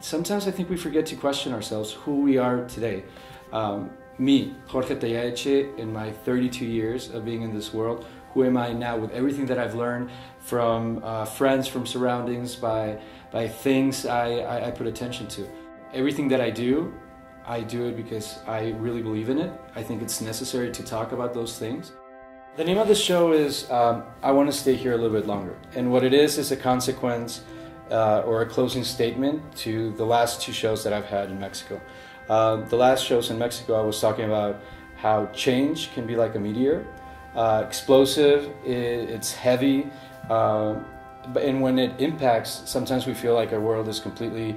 sometimes I think we forget to question ourselves who we are today. Me, Jorge Tellaeche, in my 32 years of being in this world, who am I now with everything that I've learned from friends, from surroundings, by things I put attention to. Everything that I do it because I really believe in it. I think it's necessary to talk about those things. The name of the show is I Want to Stay Here a Little Bit Longer. And what it is a consequence or a closing statement to the last two shows that I've had in Mexico. The last shows in Mexico, I was talking about how change can be like a meteor. Explosive, it's heavy, and when it impacts, sometimes we feel like our world is completely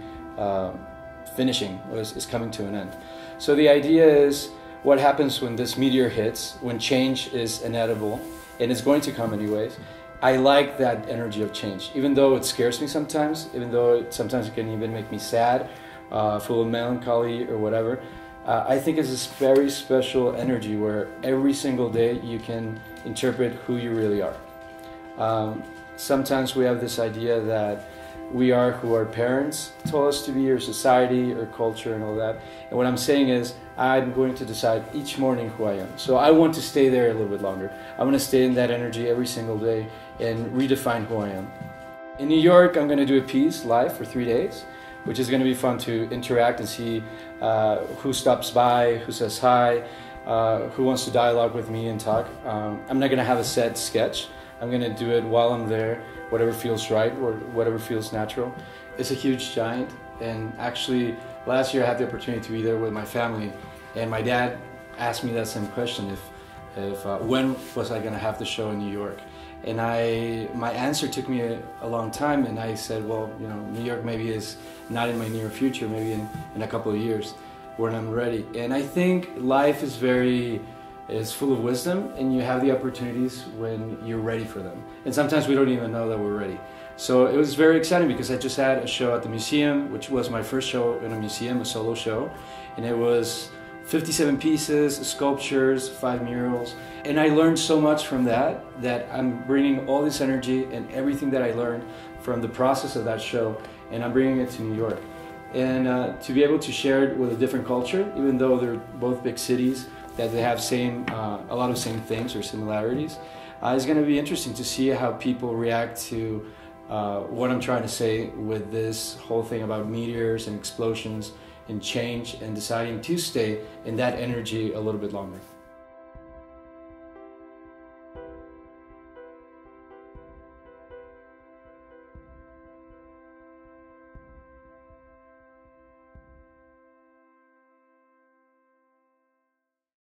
finishing, or is coming to an end. So the idea is, what happens when this meteor hits, when change is inevitable, and it's going to come anyways. I like that energy of change, even though it scares me sometimes, even though sometimes it can even make me sad, full of melancholy or whatever. I think it's this very special energy where every single day you can interpret who you really are. Sometimes we have this idea that we are who our parents told us to be, or society, or culture, and all that. And what I'm saying is, I'm going to decide each morning who I am. So I want to stay there a little bit longer. I want to stay in that energy every single day and redefine who I am. In New York, I'm going to do a piece live for 3 days, which is going to be fun to interact and see who stops by, who says hi, who wants to dialogue with me and talk. I'm not going to have a set sketch. I'm going to do it while I'm there, whatever feels right or whatever feels natural. It's a huge giant, and actually last year I had the opportunity to be there with my family, and my dad asked me that same question, if when was I going to have the show in New York? And my answer took me a long time, and I said, well, you know, New York maybe is not in my near future, maybe in a couple of years when I'm ready. And I think life is full of wisdom, and you have the opportunities when you're ready for them. And sometimes we don't even know that we're ready. So it was very exciting because I just had a show at the museum, which was my first show in a museum, a solo show. And it was 57 pieces, sculptures, 5 murals. And I learned so much from that I'm bringing all this energy and everything that I learned from the process of that show, and I'm bringing it to New York. And to be able to share it with a different culture, even though they're both big cities, that they have a lot of same things or similarities, it's going to be interesting to see how people react to what I'm trying to say with this whole thing about meteors and explosions and change, and deciding to stay in that energy a little bit longer.